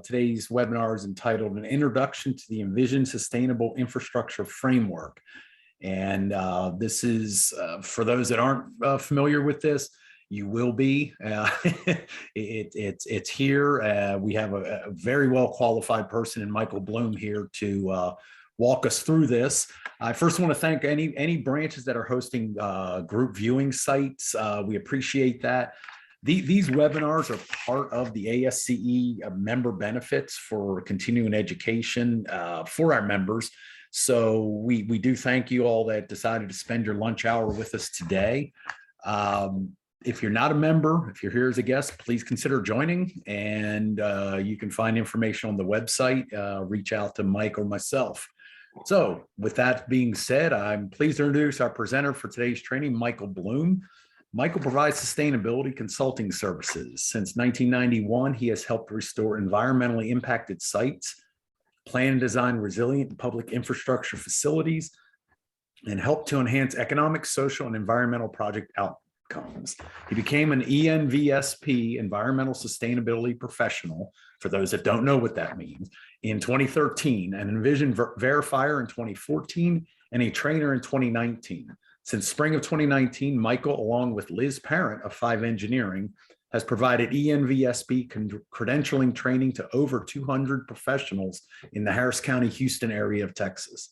Today's webinar is entitled An Introduction to the Envision Sustainable Infrastructure Framework. And this is, for those that aren't familiar with this, you will be. It's here. We have a very well qualified person in Michael Bloom here to walk us through this. I first want to thank any branches that are hosting group viewing sites. We appreciate that. These webinars are part of the ASCE member benefits for continuing education for our members. So we do thank you all that decided to spend your lunch hour with us today. If you're not a member, if you're here as a guest, please consider joining, and you can find information on the website. Reach out to Mike or myself. So with that being said, I'm pleased to introduce our presenter for today's training, Michael Bloom. Michael provides sustainability consulting services. Since 1991, he has helped restore environmentally impacted sites, plan and design resilient public infrastructure facilities, and help to enhance economic, social, and environmental project outcomes. He became an ENVSP, Environmental Sustainability Professional, for those that don't know what that means, in 2013, an Envision verifier in 2014, and a trainer in 2019. Since spring of 2019, Michael, along with Liz Parent of 5 Engineering, has provided ENVSP credentialing training to over 200 professionals in the Harris County, Houston area of Texas.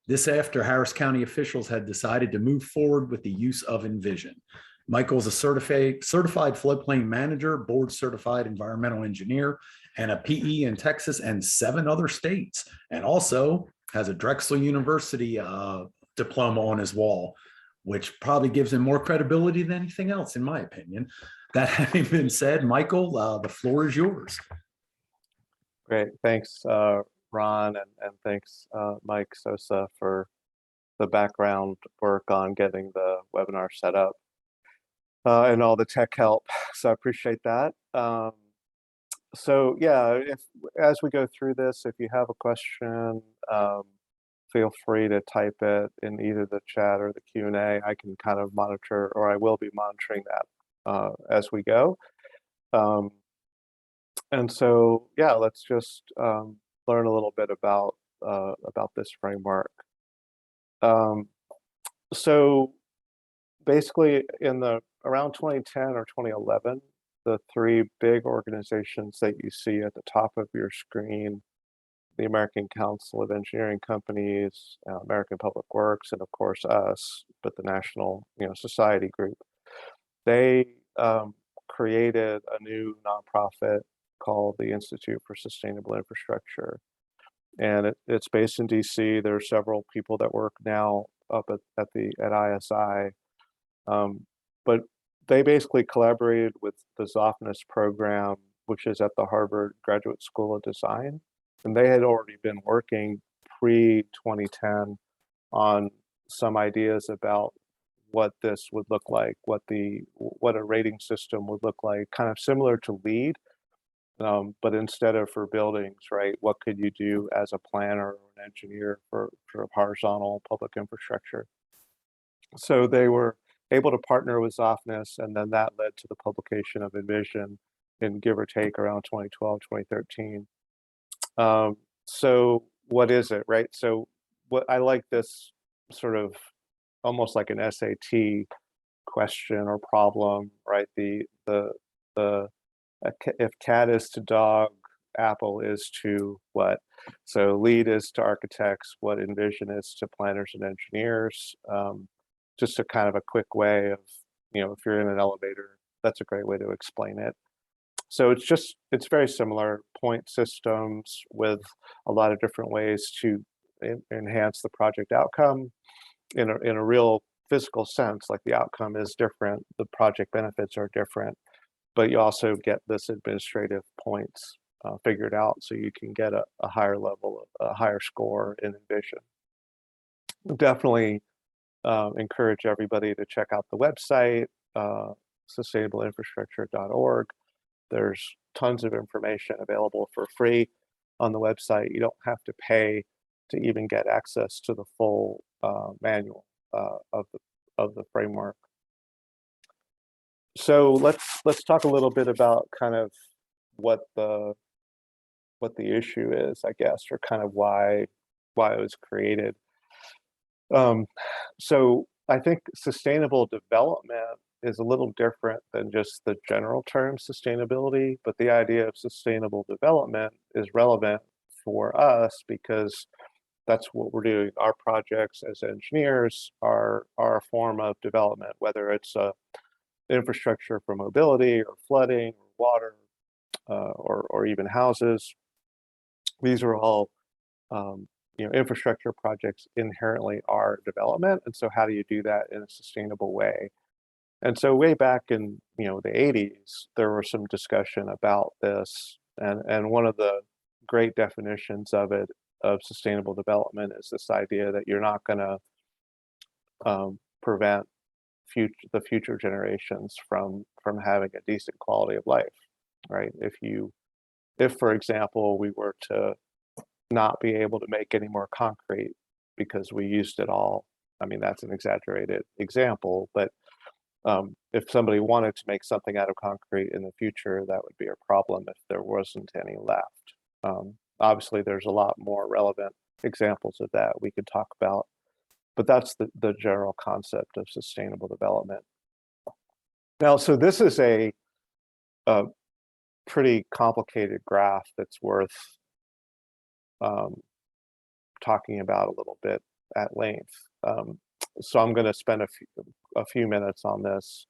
This after Harris County officials had decided to move forward with the use of Envision. Michael is a certified floodplain manager, board certified environmental engineer, and a PE in Texas and 7 other states, and also has a Drexel University diploma on his wall, which probably gives him more credibility than anything else, in my opinion. That having been said, Michael, the floor is yours. Great, thanks, Ron, and thanks, Mike Sosa, for the background work on getting the webinar set up and all the tech help. So I appreciate that. So yeah, as we go through this, if you have a question, feel free to type it in either the chat or the Q&A. I can kind of monitor, or I will be monitoring that as we go. And so, yeah, let's just learn a little bit about this framework. So basically, around 2010 or 2011, the 3 big organizations that you see at the top of your screen, the American Council of Engineering Companies, American Public Works, and of course us, but the National Society Group, they created a new nonprofit called the Institute for Sustainable Infrastructure. And it's based in DC. There are several people that work now up at ISI. But they basically collaborated with the Zofnass program, which is at the Harvard Graduate School of Design. And they had already been working pre-2010 on some ideas about what this would look like, what a rating system would look like, kind of similar to LEED, but instead of for buildings, right? What could you do as a planner or an engineer for horizontal public infrastructure? So they were able to partner with Zofnass, and then that led to the publication of Envision in, give or take, around 2012, 2013. So what is it, right? So what I like this sort of almost like an SAT question or problem, right? If cat is to dog, apple is to what? So LEED is to architects, what Envision is to planners and engineers. Just a kind of a quick way of, if you're in an elevator, that's a great way to explain it. So it's very similar point systems with a lot of different ways to enhance the project outcome in a real physical sense. Like the outcome is different, the project benefits are different, but you also get this administrative points figured out, so you can get a higher level, a higher score in Envision. Definitely encourage everybody to check out the website, sustainableinfrastructure.org. There's tons of information available for free on the website. You don't have to pay to even get access to the full manual of the framework. So let's talk a little bit about kind of what the the issue is, I guess, or kind of why it was created. So I think sustainable development is a little different than just the general term sustainability, but the idea of sustainable development is relevant for us because that's what we're doing. Our projects as engineers are a form of development, whether it's infrastructure for mobility or flooding or water, or even houses. These are all infrastructure projects inherently are development. And so how do you do that in a sustainable way? And so way back in the 80s, there was some discussion about this. And one of the great definitions of it, of sustainable development, is this idea that you're not going to prevent the future generations from having a decent quality of life, right? If for example, we were to not be able to make any more concrete because we used it all. I mean, that's an exaggerated example, but if somebody wanted to make something out of concrete in the future, that would be a problem if there wasn't any left. Obviously, there's a lot more relevant examples of that we could talk about, but that's the general concept of sustainable development. Now, so this is a pretty complicated graph that's worth talking about a little bit at length. So I'm going to spend a few minutes on this,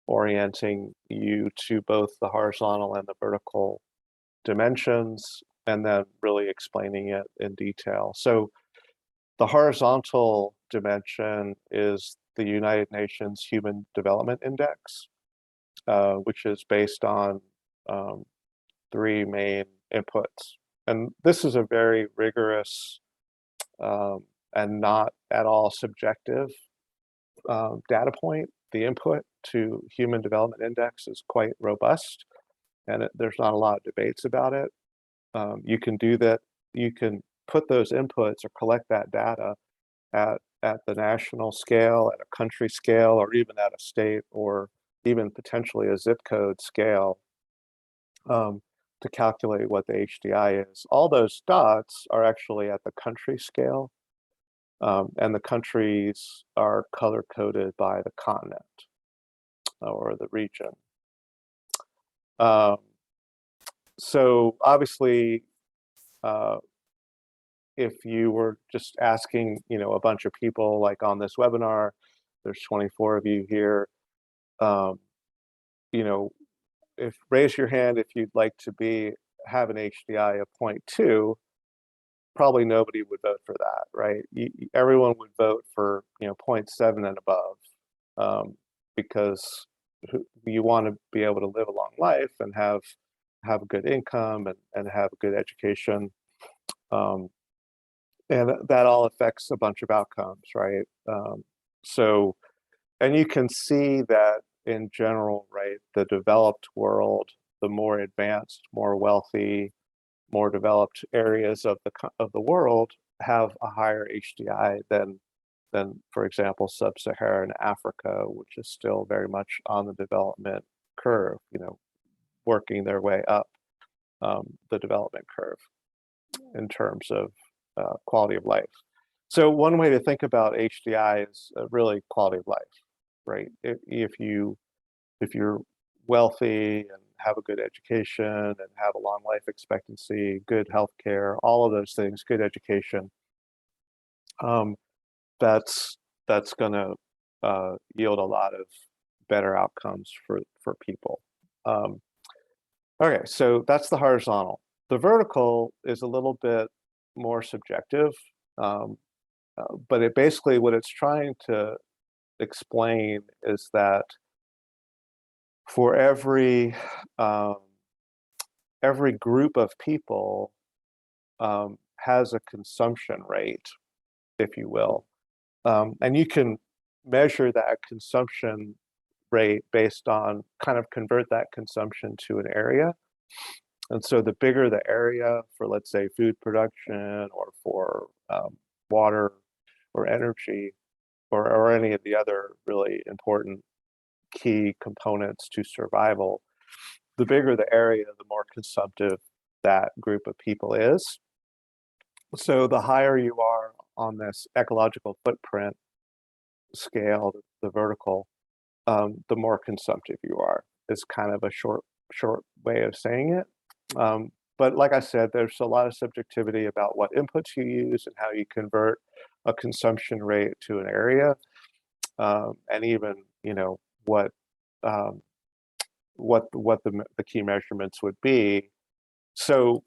orienting you to both the horizontal and the vertical dimensions, and then really explaining it in detail. So the horizontal dimension is the United Nations Human Development Index, which is based on three main inputs. And this is a very rigorous and not at all subjective data point. The input to Human Development Index is quite robust, and there's not a lot of debates about it. You can do that. You can put those inputs or collect that data at the national scale, at a country scale, or even at a state, or even potentially a zip code scale, to calculate what the HDI is. All those dots are actually at the country scale, and the countries are color-coded by the continent or the region. So obviously, if you were just asking, a bunch of people, like on this webinar, there's 24 of you here, raise your hand if you'd like to have an HDI of 0.2. Probably nobody would vote for that, right? Everyone would vote for 0.7 and above, because you want to be able to live a long life and have a good income and have a good education, and that all affects a bunch of outcomes, right? And you can see that in general, right, the developed world, the more advanced, more wealthy, more developed areas of the world have a higher HDI than, for example, sub-Saharan Africa, which is still very much on the development curve, working their way up the development curve in terms of quality of life. So one way to think about HDI is really quality of life, right? If you're wealthy and have a good education and have a long life expectancy, good healthcare, all of those things, good education, that's going to yield a lot of better outcomes for people. Okay, so that's the horizontal. The vertical is a little bit more subjective, but it basically, what it's trying to explain is that for every group of people has a consumption rate, if you will, and you can measure that consumption rate based on, kind of convert that consumption to an area. And so the bigger the area for, let's say, food production, or for water or energy, or any of the other really important key components to survival, the bigger the area, the more consumptive that group of people is. So the higher you are on this ecological footprint scale, the vertical, the more consumptive you are, is kind of a short way of saying it. But like I said, there's a lot of subjectivity about what inputs you use and how you convert a consumption rate to an area, and even, you know, um, what the key measurements would be. So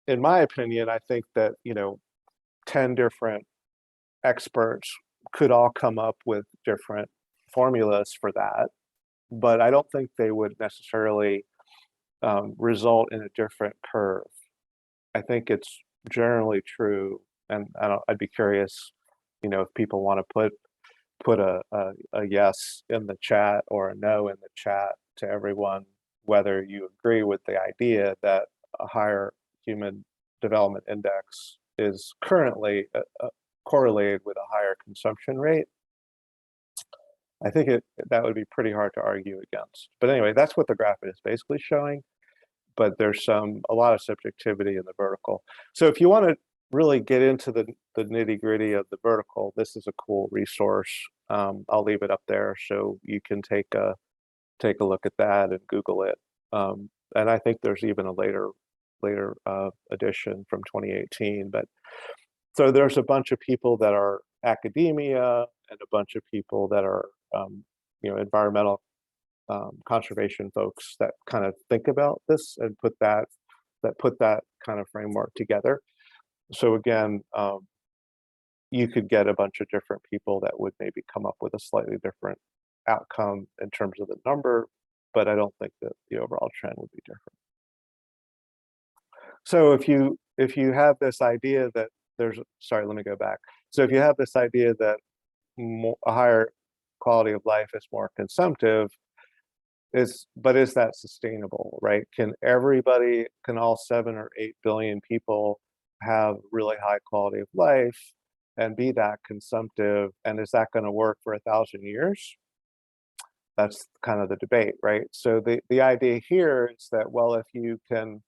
in my opinion, I think that, you know, 10 different experts could all come up with different formulas for that, but I don't think they would necessarily result in a different curve. I think it's generally true, and I'd be curious, you know, if people want to put a yes in the chat or a no in the chat to everyone, whether you agree with the idea that a higher human development index is currently correlated with a higher consumption rate. I think that would be pretty hard to argue against. But anyway, that's what the graph is basically showing. But there's a lot of subjectivity in the vertical. So if you want to really get into the nitty gritty of the vertical, this is a cool resource. I'll leave it up there so you can take a look at that and Google it. And I think there's even a later edition from 2018. But so there's a bunch of people that are academia and a bunch of people that are you know, environmental conservation folks that kind of think about this and put that kind of framework together. So again, you could get a bunch of different people that would maybe come up with a slightly different outcome in terms of the number, but I don't think that the overall trend would be different. So if you have this idea that sorry, let me go back. So if you have this idea that a higher quality of life is more consumptive, but is that sustainable, right? Can all 7 or 8 billion people have really high quality of life and be that consumptive? And is that going to work for 1,000 years? That's kind of the debate, right? So the idea here is that, well, if you can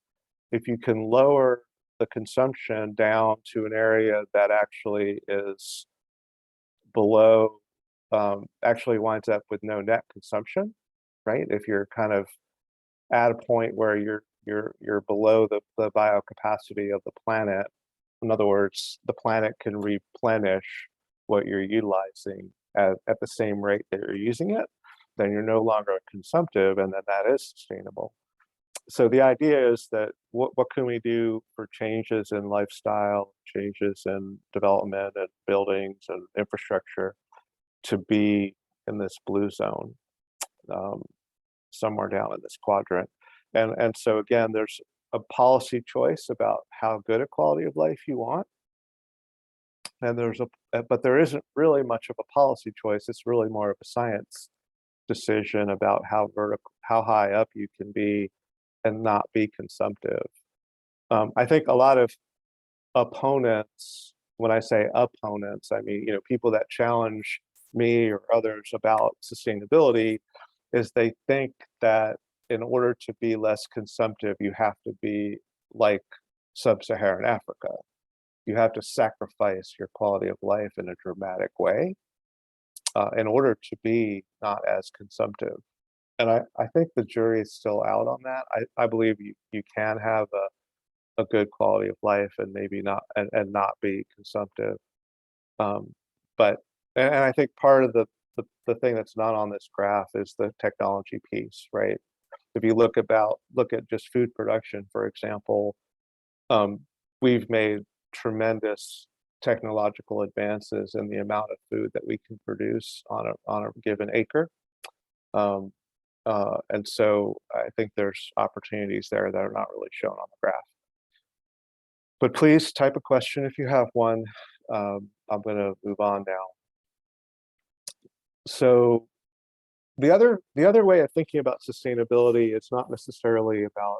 lower the consumption down to an area that actually is below, actually winds up with no net consumption, right? If you're kind of at a point where you're below the biocapacity of the planet, in other words, the planet can replenish what you're utilizing at the same rate that you're using it, then you're no longer consumptive, and then that is sustainable. So the idea is that what can we do for changes in lifestyle, changes in development and buildings and infrastructure to be in this blue zone, somewhere down in this quadrant. And so again, there's a policy choice about how good a quality of life you want. And but there isn't really much of a policy choice. It's really more of a science decision about how high up you can be and not be consumptive. I think a lot of opponents, when I say opponents, I mean, you know, people that challenge me or others about sustainability, is they think that in order to be less consumptive, you have to be like sub-Saharan Africa. You have to sacrifice your quality of life in a dramatic way in order to be not as consumptive. And I think the jury is still out on that. I believe you can have a good quality of life and maybe not and not be consumptive. But I think part of the thing that's not on this graph is the technology piece, right? If you look at just food production, for example, we've made tremendous technological advances in the amount of food that we can produce on a given acre. And so I think there's opportunities there that are not really shown on the graph. But please type a question if you have one. I'm going to move on now. So the other way of thinking about sustainability, it's not necessarily about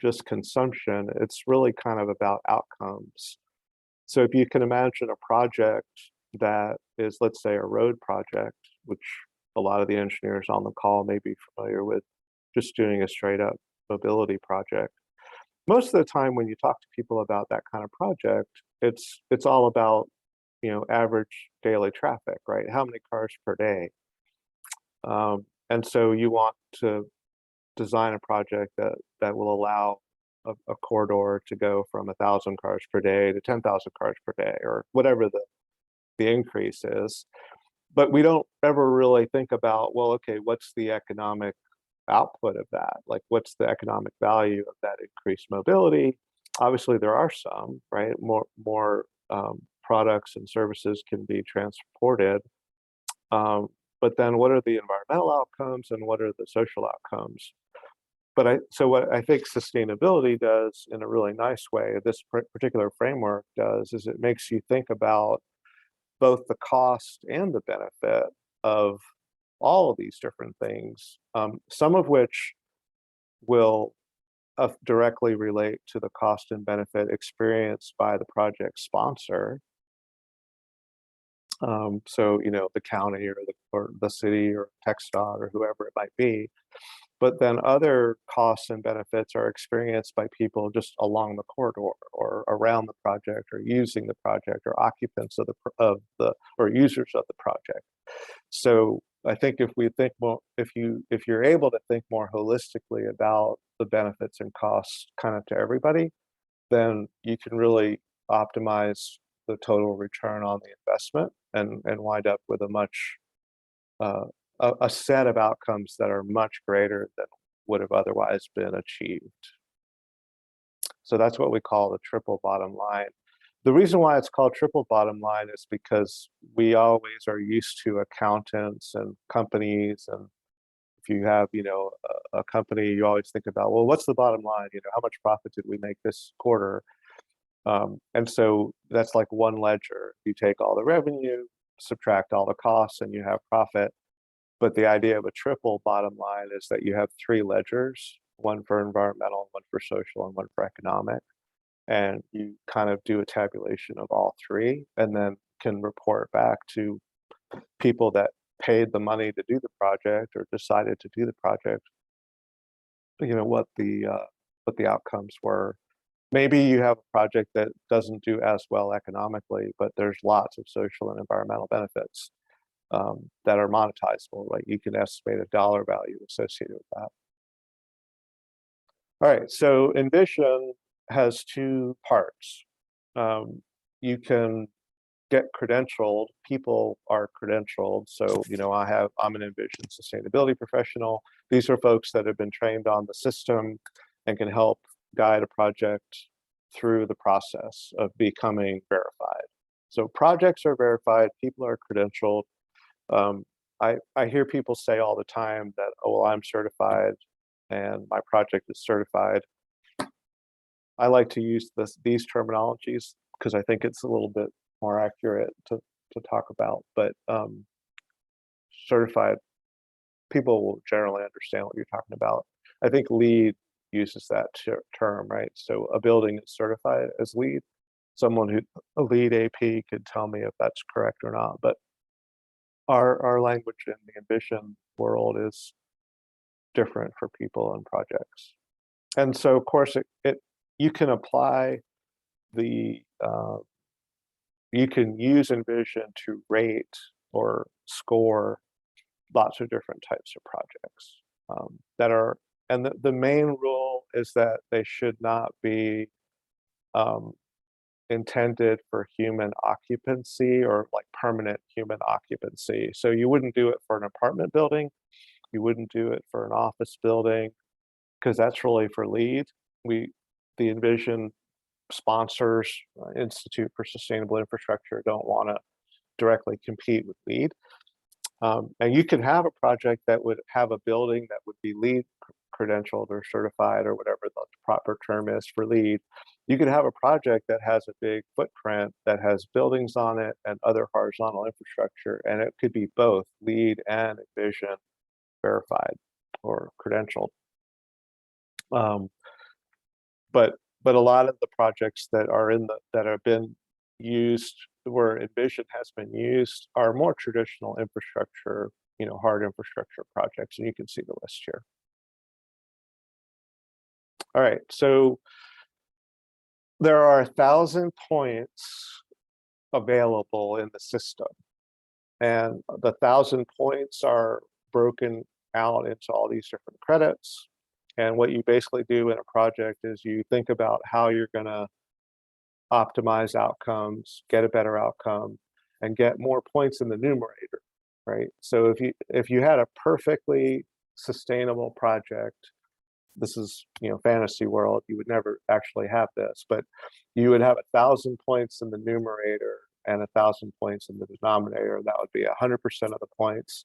just consumption. It's really kind of about outcomes. So if you can imagine a project that is, let's say, a road project, which a lot of the engineers on the call may be familiar with, just doing a straight up mobility project. most of the time when you talk to people about that kind of project, it's all about, you know, average daily traffic, right? How many cars per day? And so you want to design a project that will allow a corridor to go from 1,000 cars per day to 10,000 cars per day, or whatever the increase is. But we don't ever really think about, well, okay, what's the economic output of that? Like, what's the economic value of that increased mobility? Obviously, there are some, right? More products and services can be transported. But then what are the environmental outcomes and what are the social outcomes? So what I think sustainability does in a really nice way, this particular framework does, is it makes you think about both the cost and the benefit of all of these different things, some of which will directly relate to the cost and benefit experienced by the project sponsor. So, you know, the county or the city or TxDOT or whoever it might be. But then other costs and benefits are experienced by people just along the corridor or around the project or using the project or occupants of the or users of the project. So I think if we think more, if you're able to think more holistically about the benefits and costs kind of to everybody, then you can really optimize the total return on the investment and wind up with a much a set of outcomes that are much greater than would have otherwise been achieved. So that's what we call the triple bottom line. The reason why it's called triple bottom line is because we always are used to accountants and companies, and if you have, you know, a company, you always think about, well, what's the bottom line? You know, how much profit did we make this quarter? And so that's like one ledger. You take all the revenue, subtract all the costs, and you have profit. But the idea of a triple bottom line is that you have three ledgers, one for environmental, one for social, and one for economic. And you kind of do a tabulation of all three and then can report back to people that paid the money to do the project or decided to do the project, you know, what the outcomes were. Maybe you have a project that doesn't do as well economically, but there's lots of social and environmental benefits that are monetizable, right? You can estimate a dollar value associated with that. All right, so Envision has two parts. You can get credentialed. People are credentialed. So, you know, I'm an Envision sustainability professional. These are folks that have been trained on the system and can help guide a project through the process of becoming verified. So projects are verified, people are credentialed. I hear people say all the time that, oh, well, I'm certified and my project is certified. I like to use these terminologies because I think it's a little bit more accurate to talk about, but certified, people will generally understand what you're talking about. I think LEED uses that term, right? So a building is certified as LEED. A LEED AP could tell me if that's correct or not, but our language in the Envision world is different for people and projects. And so of course you can apply you can use Envision to rate or score lots of different types of projects and the main rule is that they should not be intended for human occupancy or like permanent human occupancy. So you wouldn't do it for an apartment building, you wouldn't do it for an office building, because that's really for LEED. The Envision sponsors, Institute for Sustainable Infrastructure, don't want to directly compete with LEED. And you can have a project that would have a building that would be LEED credentialed or certified or whatever the proper term is for LEED. You could have a project that has a big footprint that has buildings on it and other horizontal infrastructure, and it could be both LEED and Envision verified or credentialed. But a lot of the projects that are that have been used where Envision has been used are more traditional infrastructure, you know, hard infrastructure projects, and you can see the list here. All right, so there are 1,000 points available in the system. And the 1,000 points are broken out into all these different credits. And what you basically do in a project is you think about how you're going to optimize outcomes, get a better outcome, and get more points in the numerator, right? So if you had a perfectly sustainable project, this is, you know, fantasy world, you would never actually have this, but you would have 1,000 points in the numerator and 1,000 points in the denominator. That would be 100% of the points.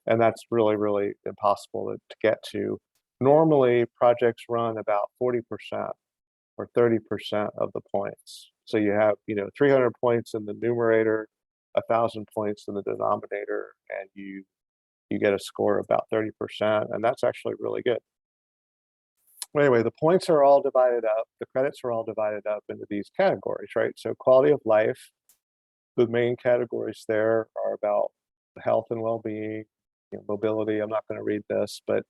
And that's really, really impossible to get to. Normally, projects run about 40% or 30% of the points. So you have, you know, 300 points in the numerator, 1,000 points in the denominator, and you get a score of about 30%, and that's actually really good. Anyway, the points are all divided up, the credits are all divided up into these categories, right? So quality of life, the main categories there are about health and well-being, you know, mobility. I'm not going to read this, but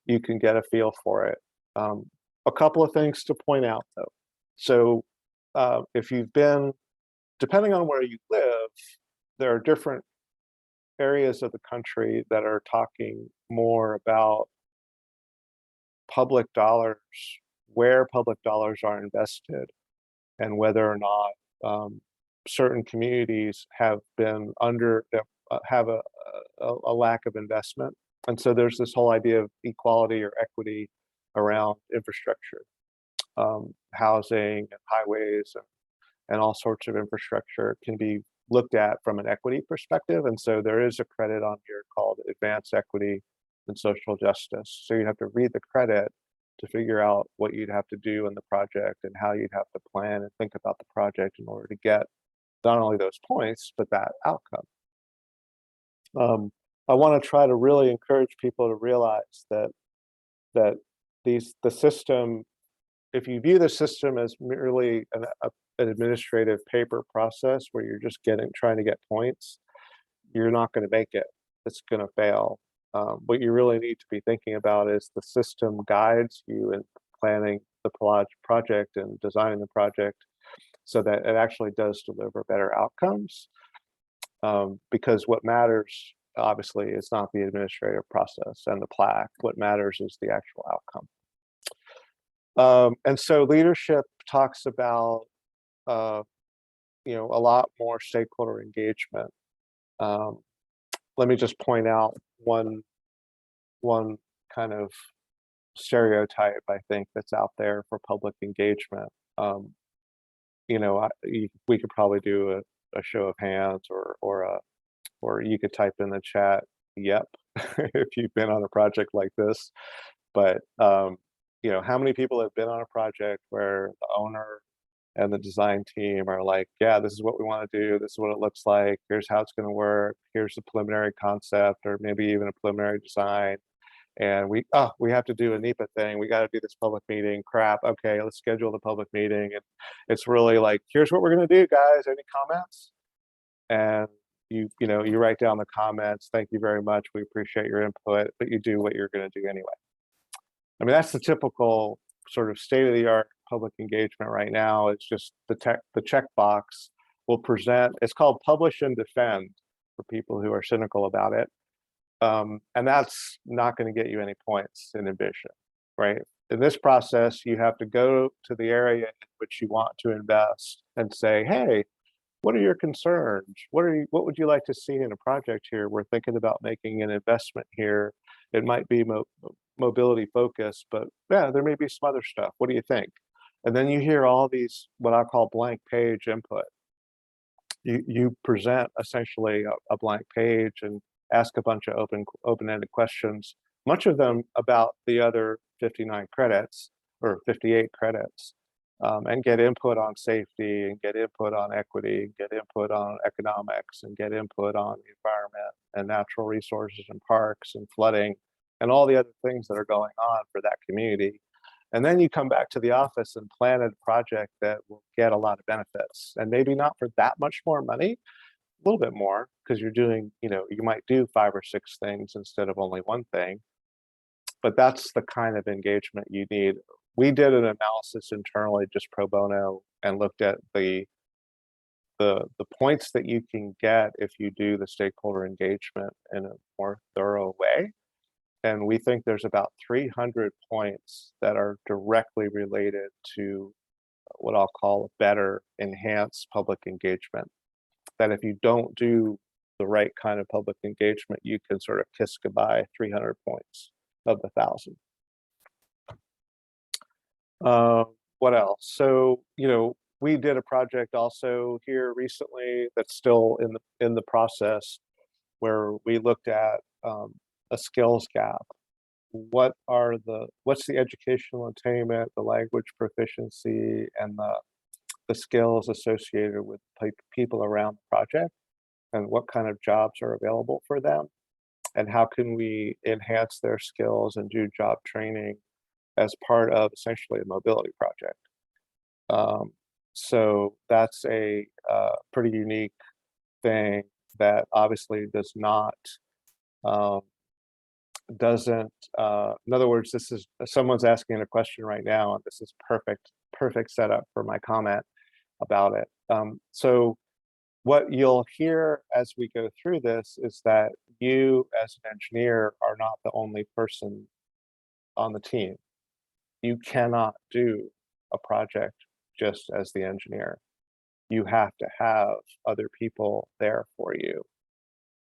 you can get a feel for it. A couple of things to point out, though. So if you've been, depending on where you live, there are different areas of the country that are talking more about public dollars, where public dollars are invested, and whether or not certain communities have been have a lack of investment. And so there's this whole idea of equality or equity around infrastructure, housing and highways and all sorts of infrastructure can be looked at from an equity perspective. And so there is a credit on here called Advanced Equity and Social Justice. So you have to read the credit to figure out what you'd have to do in the project and how you'd have to plan and think about the project in order to get not only those points, but that outcome. I want to try to really encourage people to realize that the system, if you view the system as merely an administrative paper process where you're just trying to get points, you're not going to make it. It's going to fail. What you really need to be thinking about is the system guides you in planning the project and designing the project so that it actually does deliver better outcomes. Because what matters, obviously, is not the administrative process and the plaque. What matters is the actual outcome. And so leadership talks about, you know, a lot more stakeholder engagement. Let me just point out one kind of stereotype, I think, that's out there for public engagement. You know, we could probably do a show of hands, or you could type in the chat, "Yep," if you've been on a project like this. But you know, how many people have been on a project where the owner and the design team are like, "Yeah, this is what we want to do. This is what it looks like. Here's how it's going to work. Here's the preliminary concept, or maybe even a preliminary design. And we have to do a NEPA thing. We got to do this public meeting. Crap. Okay, let's schedule the public meeting." And it's really like, "Here's what we're going to do, guys. Any comments?" And you know, you write down the comments. "Thank you very much. We appreciate your input," but you do what you're going to do anyway. I mean, that's the typical sort of state-of-the-art public engagement right now. It's just the checkbox will present. It's called publish and defend for people who are cynical about it. And that's not going to get you any points in Envision, right? In this process, you have to go to the area in which you want to invest and say, "Hey, what are your concerns? What would you like to see in a project here? We're thinking about making an investment here. It might be mobility focused, but yeah, there may be some other stuff. What do you think?" And then you hear all these, what I call blank page input. You present essentially a blank page and ask a bunch of open-ended questions, much of them about the other 59 credits or 58 credits, and get input on safety, and get input on equity, get input on economics, and get input on the environment and natural resources and parks and flooding and all the other things that are going on for that community. And then you come back to the office and plan a project that will get a lot of benefits, and maybe not for that much more money, a little bit more, because you're doing, you know, you might do 5 or 6 things instead of only one thing. But that's the kind of engagement you need we did an analysis internally just pro bono and looked at the points that you can get if you do the stakeholder engagement in a more thorough way. And we think there's about 300 points that are directly related to what I'll call better enhanced public engagement. That if you don't do the right kind of public engagement, you can sort of kiss goodbye 300 points of the 1,000. What else? So, we did a project also here recently that's still in the process where we looked at a skills gap. What's the educational attainment, the language proficiency, and the skills associated with people around the project, and what kind of jobs are available for them, and how can we enhance their skills and do job training as part of essentially a mobility project. So that's a pretty unique thing that obviously does not doesn't in other words, this is someone's asking a question right now, and this is perfect setup for my comment about it. So what you'll hear as we go through this is that you as an engineer are not the only person on the team. You cannot do a project just as the engineer. You have to have other people there for you.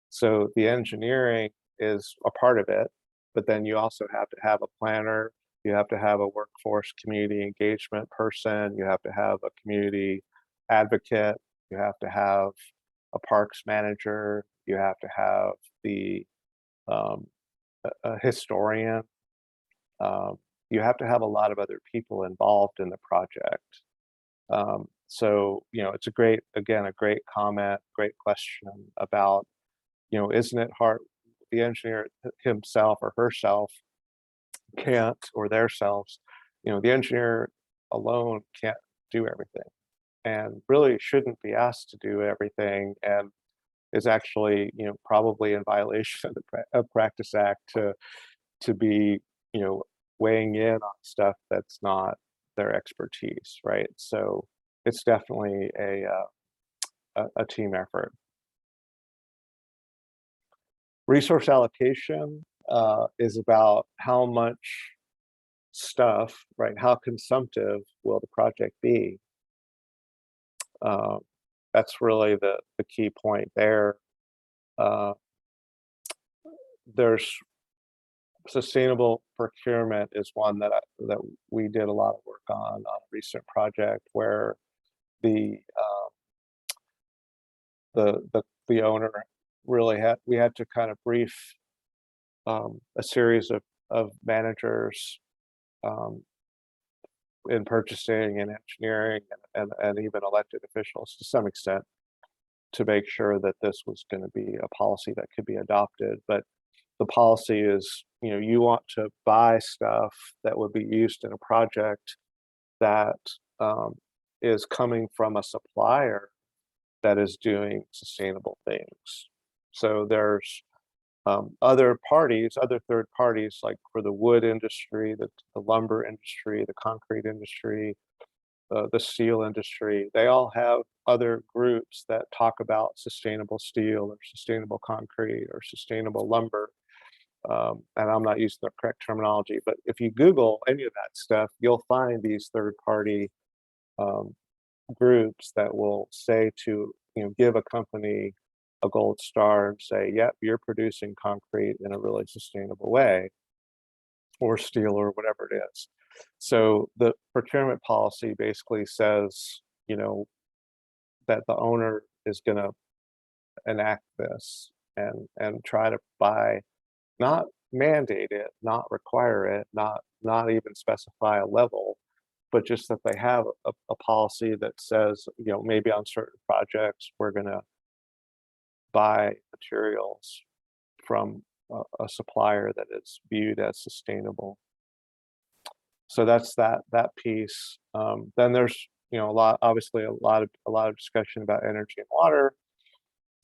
So the engineering is a part of it, but then you also have to have a planner, you have to have a workforce community engagement person, you have to have a community advocate, you have to have a parks manager, you have to have a historian. You have to have a lot of other people involved in the project. So, it's a great comment, great question about, isn't it hard? The engineer himself or herself can't, or theirselves, the engineer alone can't do everything and really shouldn't be asked to do everything, and is actually, probably in violation of the Practice Act to be, weighing in on stuff that's not their expertise, right? So it's definitely a team effort. Resource allocation is about how much stuff, right? How consumptive will the project be? That's really the key point there. There's sustainable procurement is one that we did a lot of work on a recent project where the owner really we had to kind of brief a series of managers in purchasing and engineering and even elected officials to some extent to make sure that this was going to be a policy that could be adopted. But the policy is, you want to buy stuff that would be used in a project that is coming from a supplier that is doing sustainable things. So there's other third parties, like for the wood industry, the lumber industry, the concrete industry, the steel industry. They all have other groups that talk about sustainable steel or sustainable concrete or sustainable lumber. And I'm not using the correct terminology, but if you Google any of that stuff, you'll find these third-party groups that will say to, give a company a gold star and say, yep, you're producing concrete in a really sustainable way, or steel, or whatever it is. So the procurement policy basically says, that the owner is going to enact this and try to buy, not mandate it, not require it, not even specify a level, but just that they have a policy that says, maybe on certain projects, we're going to buy materials from a supplier that is viewed as sustainable. So that's that piece. Then there's, a lot of discussion about energy and water.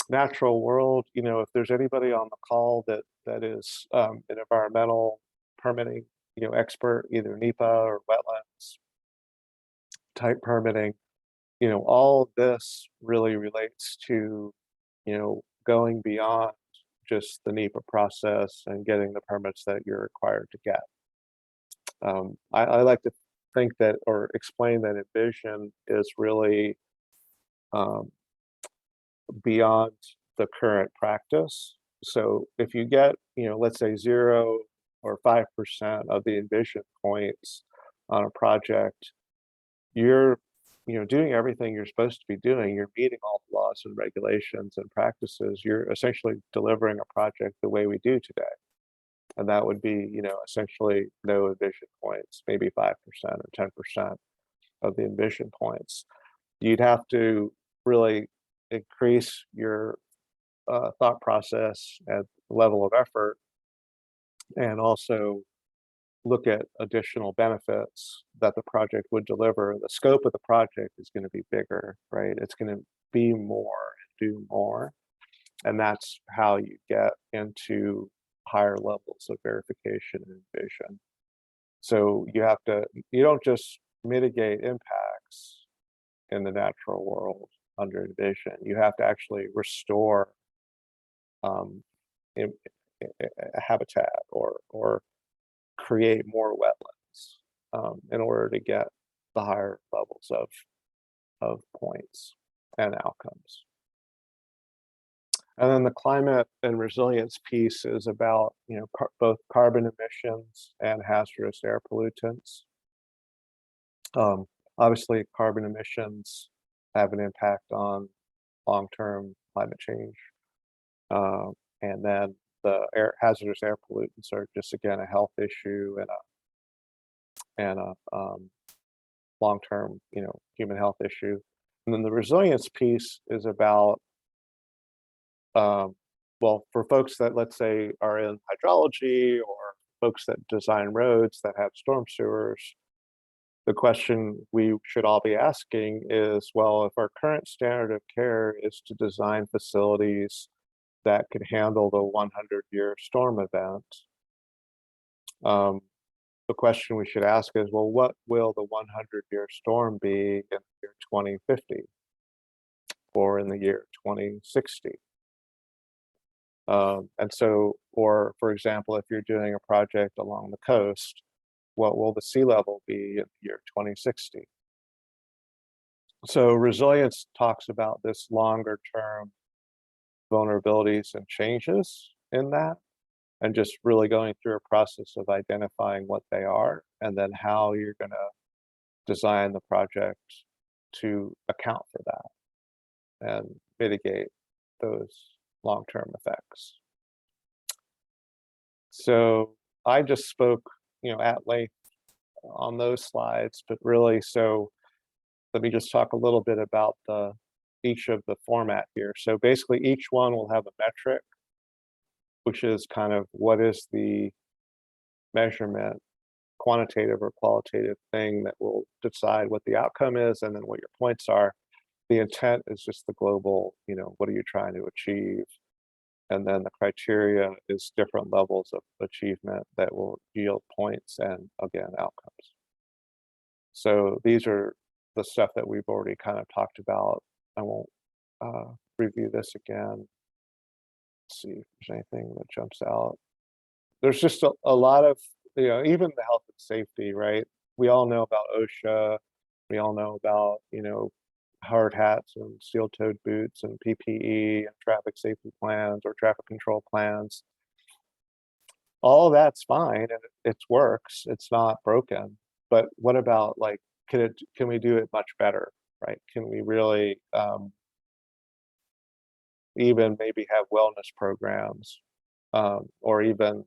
Natural world, if there's anybody on the call that is in environmental permitting expert, either NEPA or wetlands type permitting. All of this really relates to, going beyond just the NEPA process and getting the permits that you're required to get. I like to think that, or explain that Envision is really beyond the current practice. So if you get, let's say 0 or 5% of the Envision points on a project, you're doing everything you're supposed to be doing. You're meeting all the laws and regulations and practices. You're essentially delivering a project the way we do today. And that would be, essentially no Envision points, maybe 5% or 10% of the Envision points. You'd have to really increase your thought process and level of effort, and also look at additional benefits that the project would deliver. The scope of the project is going to be bigger, right? It's going to be more, do more. And that's how you get into higher levels of verification and Envision. So you don't just mitigate impacts in the natural world under Envision. You have to actually restore a habitat or create more wetlands in order to get the higher levels of points and outcomes. And then the climate and resilience piece is about, both carbon emissions and hazardous air pollutants. Obviously, carbon emissions have an impact on long-term climate change. And then the hazardous air pollutants are just, again, a health issue and a long-term, human health issue. And then the resilience piece is about, well, for folks that, let's say, are in hydrology, or folks that design roads that have storm sewers, the question we should all be asking is, well, if our current standard of care is to design facilities that could handle the 100-year storm event, the question we should ask is, well, what will the 100-year storm be in the year 2050 or in the year 2060? And so, or for example, if you're doing a project along the coast, what will the sea level be in the year 2060? So resilience talks about this longer term vulnerabilities and changes in that, and just really going through a process of identifying what they are, and then how you're going to design the project to account for that and mitigate those long-term effects. So I just spoke, at length on those slides, but really, so let me just talk a little bit about each of the format here. So basically, each one will have a metric, which is kind of what is the measurement, quantitative or qualitative thing that will decide what the outcome is, and then what your points are. The intent is just the global, what are you trying to achieve? And then the criteria is different levels of achievement that will yield points and, again, outcomes. So these are the stuff that we've already kind of talked about. I won't review this again. Let's see if there's anything that jumps out. There's just a lot of, even the health and safety, right? We all know about OSHA. We all know about, hard hats and steel-toed boots and PPE and traffic safety plans or traffic control plans. All of that's fine and it works. It's not broken. But what about, like, can we do it much better, right? Can we really even maybe have wellness programs, or even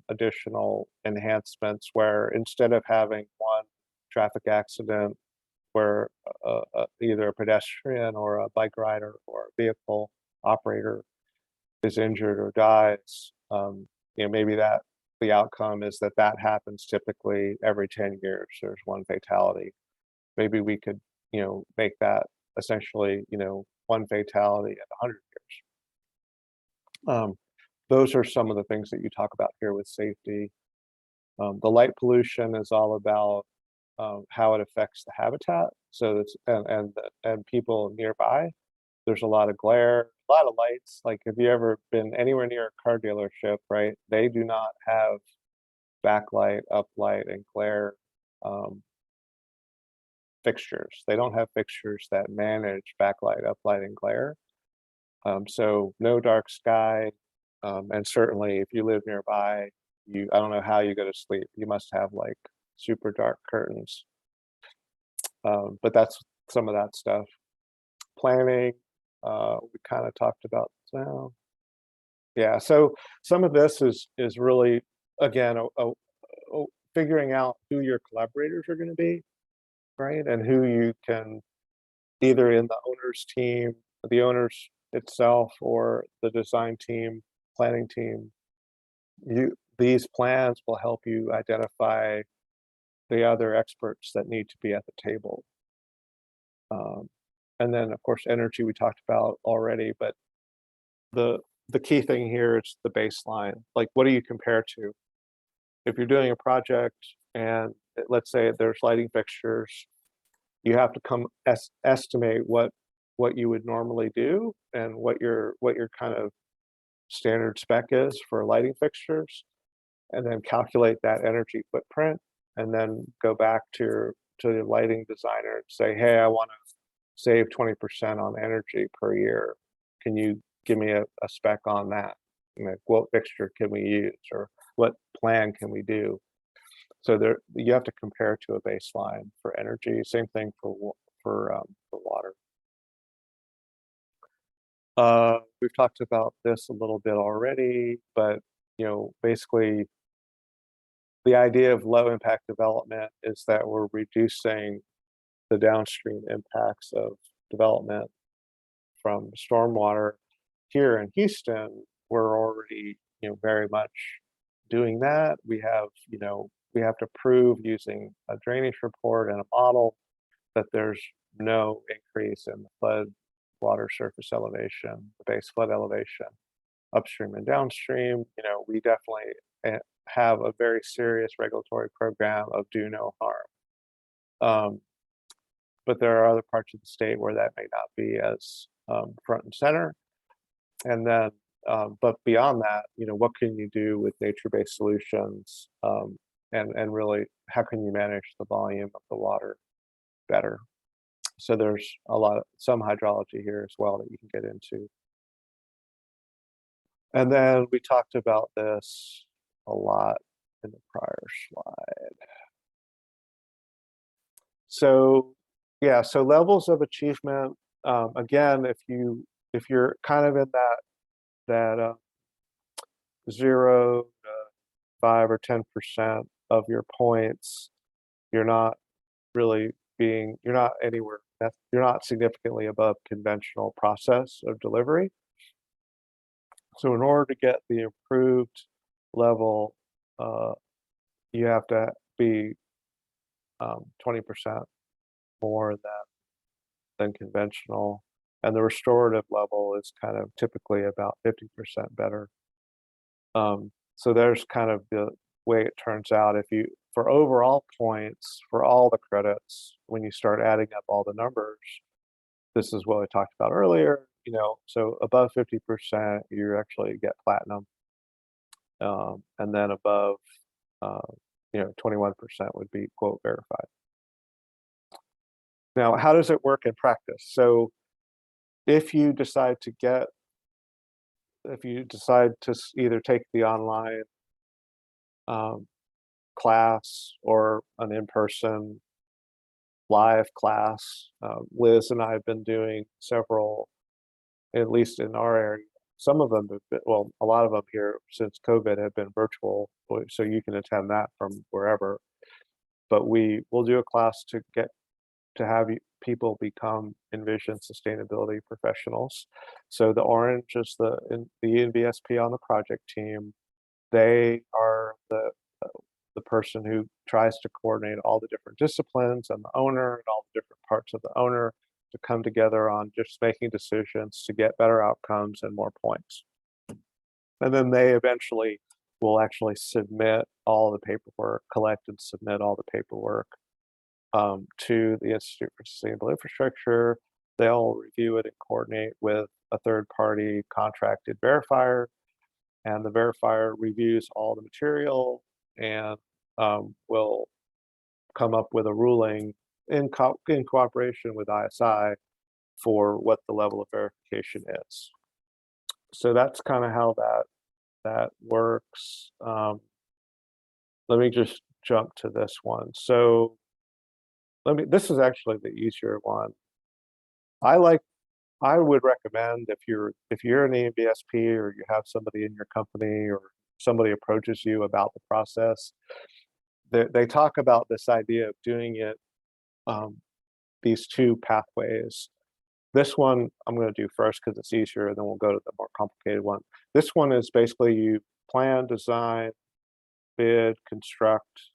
additional enhancements where, instead of having one traffic accident where either a pedestrian or a bike rider or a vehicle operator is injured or dies, maybe that the outcome is that happens typically every 10 years. There's one fatality. Maybe we could, make that essentially, one fatality in 100 years. Those are some of the things that you talk about here with safety. The light pollution is all about how it affects the habitat. So it's and people nearby. There's a lot of glare, a lot of lights. Like, have you ever been anywhere near a car dealership, right? They do not have backlight, uplight, and glare fixtures. They don't have fixtures that manage backlight, uplight, and glare. So no dark sky, and certainly if you live nearby, I don't know how you go to sleep. You must have like super dark curtains. But that's some of that stuff. Planning, we kind of talked about now. Yeah, so some of this is really, again, figuring out who your collaborators are going to be, right? And who you can, either in the owner's team, the owner's itself, or the design team, planning team. These plans will help you identify the other experts that need to be at the table. And then, of course, energy we talked about already, but the key thing here is the baseline. Like, what do you compare to? If you're doing a project and let's say there's lighting fixtures, you have to estimate what you would normally do and what your kind of standard spec is for lighting fixtures, and then calculate that energy footprint, and then go back to the lighting designer and say, hey, I want to save 20% on energy per year. Can you give me a spec on that? Like, what fixture can we use, or what plan can we do? So there, you have to compare to a baseline for energy. Same thing for water. We've talked about this a little bit already, but basically, the idea of low impact development is that we're reducing the downstream impacts of development from stormwater. Here in Houston, we're already very much doing that. We have to prove using a drainage report and a model that there's no increase in the flood water surface elevation, the base flood elevation, upstream and downstream. We definitely have a very serious regulatory program of do no harm. But there are other parts of the state where that may not be as front and center. And then, but beyond that, what can you do with nature-based solutions? And really, how can you manage the volume of the water better? So there's some hydrology here as well that you can get into. And then we talked about this a lot in the prior slide. So yeah, so levels of achievement. Again, if you're kind of in that 0 to 5 or 10% of your points, you're not anywhere. You're not significantly above conventional process of delivery. So in order to get the improved level, you have to be 20% more than conventional, and the restorative level is kind of typically about 50% better. So there's kind of the way it turns out. For overall points, for all the credits, when you start adding up all the numbers, this is what I talked about earlier. So above 50%, you actually get platinum, and then above 21% would be quote verified. Now, how does it work in practice? So if you decide to either take the online class or an in-person live class, Liz and I have been doing several, at least in our area. Some of them have been, well, a lot of them here since COVID have been virtual, so you can attend that from wherever. But we will do a class to have people become Envision sustainability professionals. So the orange is the NVSP on the project team. They are the person who tries to coordinate all the different disciplines and the owner and all the different parts of the owner to come together on just making decisions to get better outcomes and more points. And then they eventually will actually submit all the paperwork, collect and submit all the paperwork to the Institute for Sustainable Infrastructure. They'll review it and coordinate with a third-party contracted verifier, and the verifier reviews all the material and will come up with a ruling in cooperation with ISI for what the level of verification is. So that's kind of how that works. Let me just jump to this one. So this is actually the easier one. I would recommend if you're an ENVSP or you have somebody in your company or somebody approaches you about the process, they talk about this idea of doing it these two pathways. This one I'm going to do first because it's easier, and then we'll go to the more complicated one. This one is basically you plan, design, bid, construct,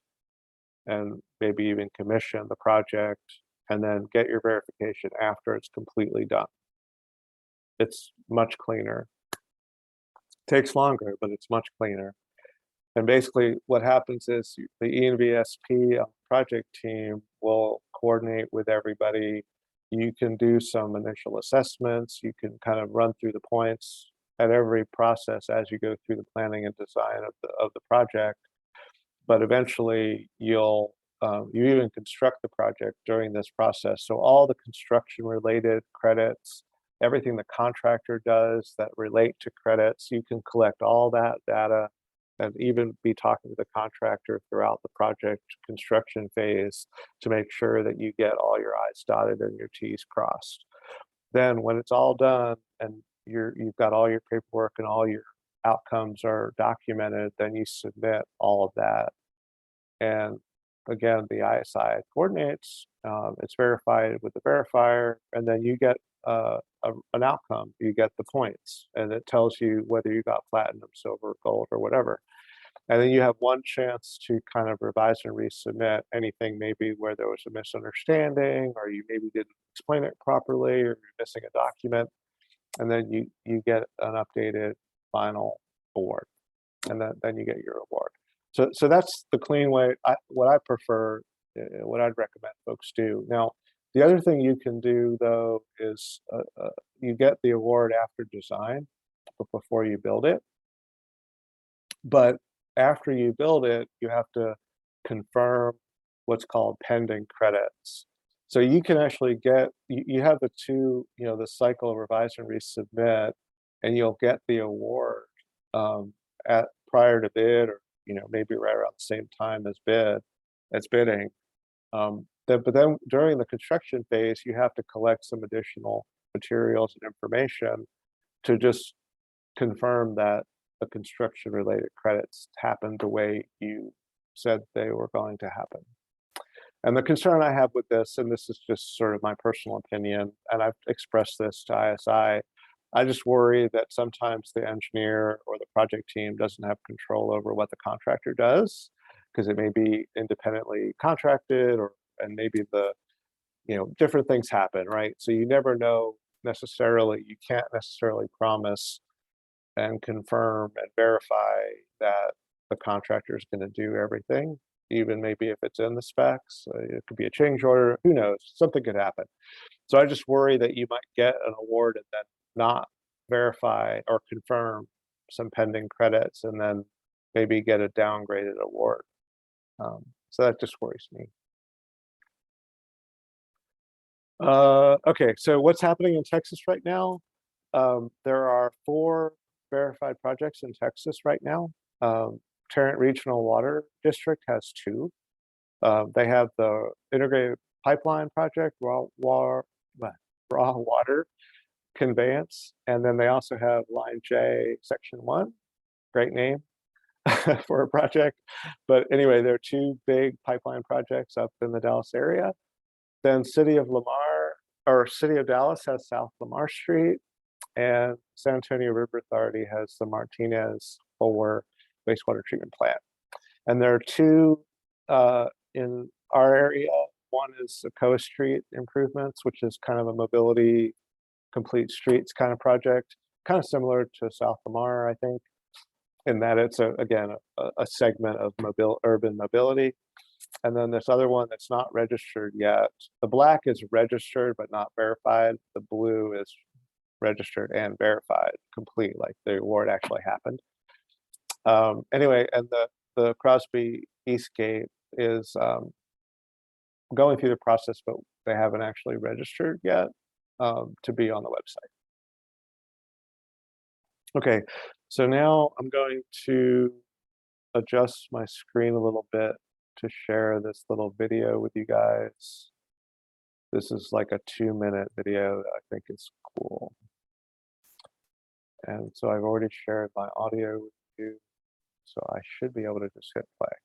and maybe even commission the project, and then get your verification after it's completely done. It's much cleaner. Takes longer, but it's much cleaner. And basically what happens is the ENVSP project team will coordinate with everybody. You can do some initial assessments. You can kind of run through the points at every process as you go through the planning and design of the project. But eventually you even construct the project during this process. So all the construction related credits, everything the contractor does that relate to credits, you can collect all that data and even be talking to the contractor throughout the project construction phase to make sure that you get all your I's dotted and your T's crossed. Then when it's all done and you've got all your paperwork and all your outcomes are documented, then you submit all of that. And again, the ISI coordinates, it's verified with the verifier, and then you get an outcome. You get the points, and it tells you whether you got platinum, silver, gold, or whatever. And then you have one chance to kind of revise and resubmit anything maybe where there was a misunderstanding, or you maybe didn't explain it properly, or you're missing a document, and then you get an updated final award, and then you get your award. So that's the clean way. What I prefer, what I'd recommend folks do. Now, the other thing you can do though is you get the award after design, but before you build it. But after you build it, you have to confirm what's called pending credits. So you can actually get, you have the two, the cycle of revise and resubmit, and you'll get the award prior to bid, or maybe right around the same time as bidding. But then during the construction phase, you have to collect some additional materials and information to just confirm that the construction related credits happened the way you said they were going to happen. And the concern I have with this, and this is just sort of my personal opinion, and I've expressed this to ISI, I just worry that sometimes the engineer or the project team doesn't have control over what the contractor does, because it may be independently contracted, and maybe different things happen, right? So you never know necessarily, you can't necessarily promise and confirm and verify that the contractor is going to do everything, even maybe if it's in the specs. It could be a change order, who knows, something could happen. So I just worry that you might get an award and then not verify or confirm some pending credits, and then maybe get a downgraded award. So that just worries me. Okay, so what's happening in Texas right now? There are 4 verified projects in Texas right now. Tarrant Regional Water District has 2. They have the Integrated Pipeline Project, raw water conveyance, and then they also have Line J, Section 1. Great name for a project. But anyway, there are 2 big pipeline projects up in the Dallas area. Then City of Dallas has South Lamar Street, and San Antonio River Authority has the Martinez 4 wastewater treatment plant. And there are 2 in our area. One is the Coa Street improvements, which is kind of a mobility complete streets kind of project, kind of similar to South Lamar, I think. in that it's again a segment of urban mobility. And then this other one that's not registered yet. The black is registered but not verified. The blue is registered and verified, complete, like the award actually happened. Anyway, and the Crosby Eastgate is going through the process, but they haven't actually registered yet to be on the website. Okay, so now I'm going to adjust my screen a little bit to share this little video with you guys. This is like a 2-minute video that I think is cool. And so I've already shared my audio with you, so I should be able to just hit play.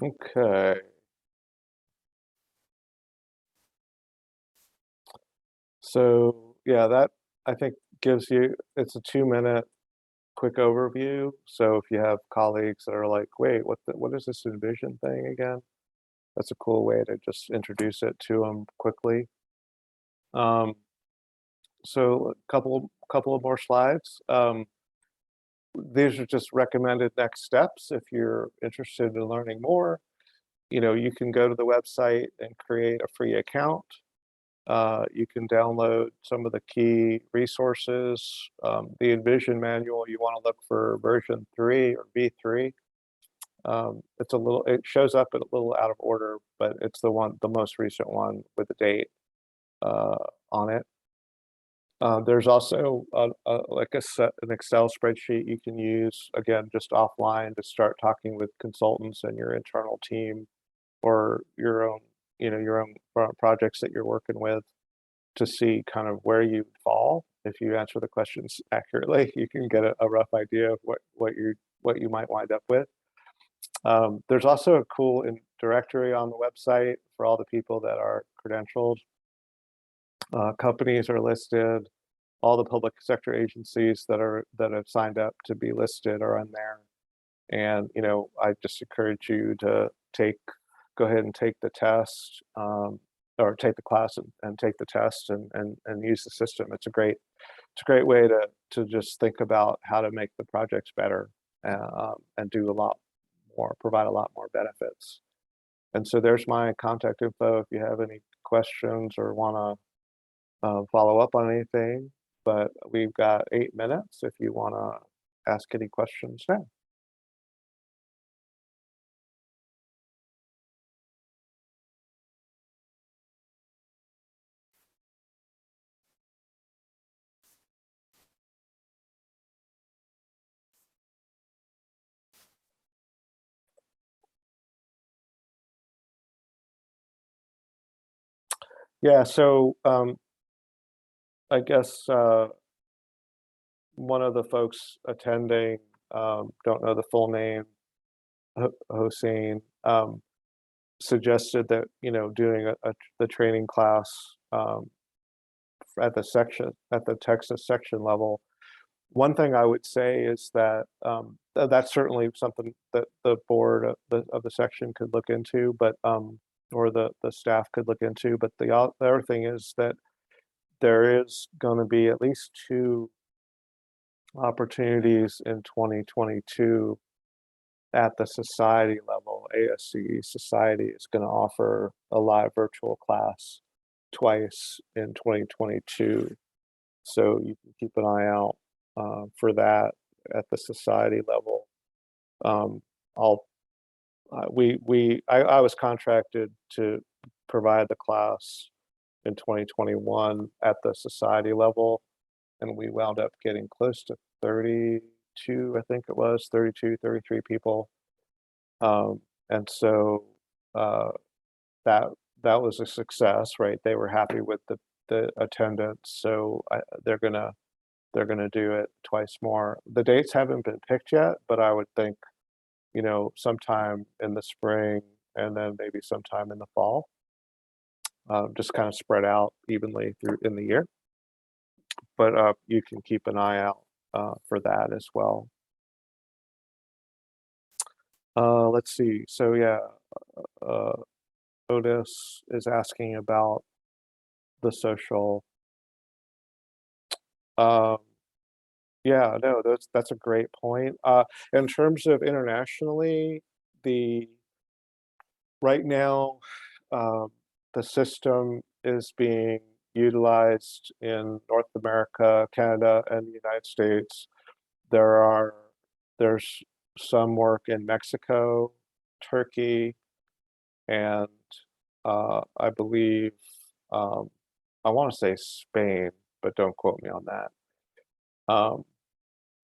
Okay. So yeah, that I think gives you, it's a 2-minute quick overview. So if you have colleagues that are like, wait, what is this Envision thing again? That's a cool way to just introduce it to them quickly. Um, so a couple of more slides. These are just recommended next steps. If you're interested in learning more, you can go to the website and create a free account. You can download some of the key resources. The Envision manual, you want to look for version 3 or V3. It shows up a little out of order, but it's the most recent one with the date on it. There's also like an Excel spreadsheet you can use, again, just offline to start talking with consultants and your internal team or your own projects that you're working with to see kind of where you fall. If you answer the questions accurately, you can get a rough idea of what you might wind up with. There's also a cool directory on the website for all the people that are credentialed. Companies are listed. All the public sector agencies that have signed up to be listed are on there. And I just encourage you to go ahead and take the test, or take the class and take the test and use the system. It's a great way to just think about how to make the projects better and do a lot more, provide a lot more benefits. And so there's my contact info if you have any questions or want to follow up on anything. But we've got 8 minutes if you want to ask any questions now. Yeah, so I guess one of the folks attending, don't know the full name, Hossein, suggested that, doing the training class at the Texas section level. One thing I would say is that that's certainly something that the board of the section could look into, but or the staff could look into. But the other thing is that there is going to be at least two opportunities in 2022 at the society level. ASCE Society is going to offer a live virtual class twice in 2022. So you can keep an eye out for that at the society level. I'll I was contracted to provide the class in 2021 at the society level, and we wound up getting close to 32, I think it was 32, 33 people. And so uh, that that was a success, right? They were happy with the attendance, so they're gonna do it twice more. The dates haven't been picked yet, but I would think, sometime in the spring and then maybe sometime in the fall, just kind of spread out evenly through in the year. But you can keep an eye out for that as well. Let's see. So yeah, uh, Otis is asking about the social. Um, yeah, no, that's a great point. In terms of internationally, the right now, um, the system is being utilized in North America, Canada, and the United States. There are there's some work in Mexico, Turkey, and I believe um, I want to say Spain, but don't quote me on that. Um,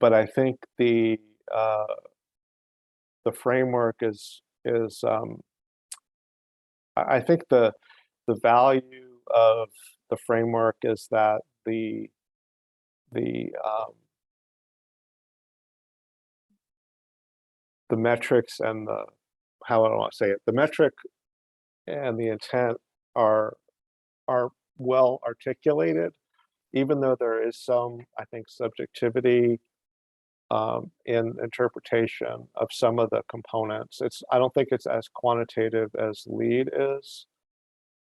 but I think uh, the framework is I think the value of the framework is that the the metrics and the how I don't want to say it, the metric and the intent are are well articulated, even though there is some, I think, subjectivity in interpretation of some of the components. I don't think it's as quantitative as LEAD is.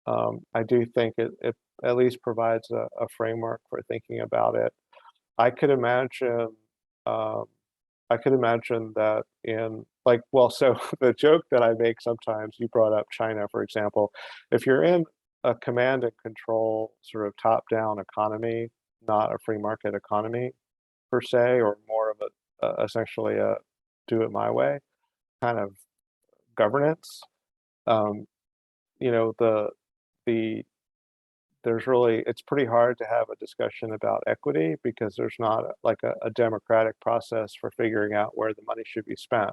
I do think it at least provides a framework for thinking about it. I could imagine, um, I could imagine that in like, well, so the joke that I make sometimes, you brought up China, for example. If you're in a command and control sort of top-down economy, not a free market economy per se, or more of essentially a do it my way kind of governance, um, you know, the there's really it's pretty hard to have a discussion about equity because there's not like a democratic process for figuring out where the money should be spent.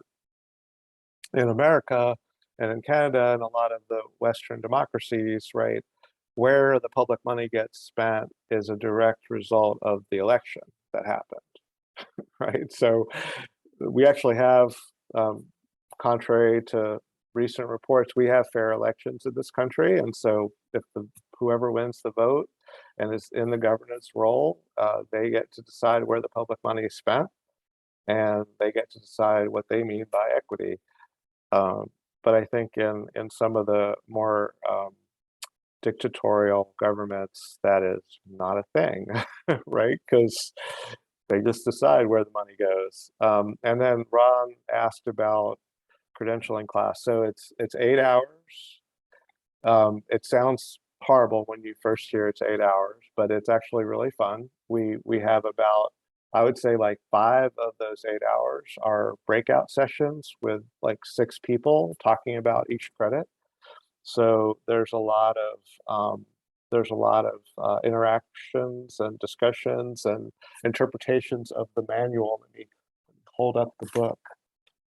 In America and in Canada and a lot of the Western democracies, right, where the public money gets spent is a direct result of the election that happened, right? So we actually have, um, contrary to recent reports, we have fair elections in this country, and so if whoever wins the vote and is in the governance role, they get to decide where the public money is spent, and they get to decide what they mean by equity. Um, but I think in some of the more dictatorial governments, that is not a thing, right? Because they just decide where the money goes. And then Ron asked about credentialing class. So it's 8 hours. It sounds horrible when you first hear it's 8 hours, but it's actually really fun. We have about, I would say, like 5 of those 8 hours are breakout sessions with like 6 people talking about each credit. So there's a lot of interactions and discussions and interpretations of the manual. Let me hold up the book.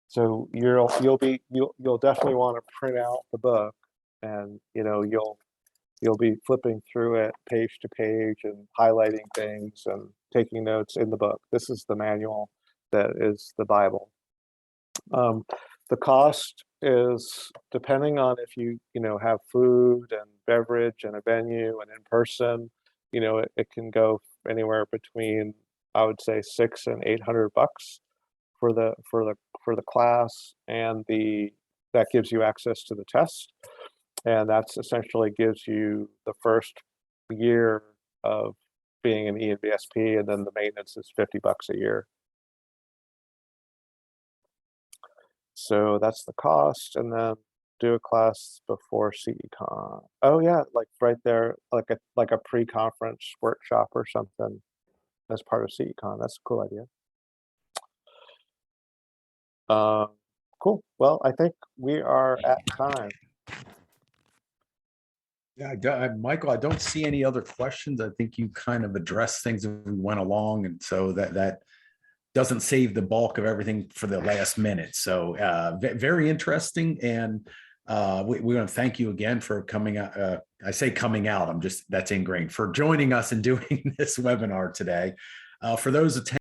So you'll definitely want to print out the book, and you'll you'll be flipping through it page to page and highlighting things and taking notes in the book. This is the manual that is the Bible. The cost is depending on if you have food and beverage and a venue and in person, it can go anywhere between, I would say, $600 and $800 for the class, and that gives you access to the test, and that's essentially gives you the first year of being an ENVSP, and then the maintenance is $50 a year. So that's the cost, and then do a class before CECon. Oh yeah, like right there, like a pre-conference workshop or something as part of CECon. That's a cool idea. Cool. Well, I think we are at time. Yeah, Michael, I don't see any other questions. I think you kind of addressed things as we went along, and so that doesn't save the bulk of everything for the last minute. So very interesting, and we want to thank you again for coming out. I say coming out. That's ingrained, for joining us and doing this webinar today. For those attending.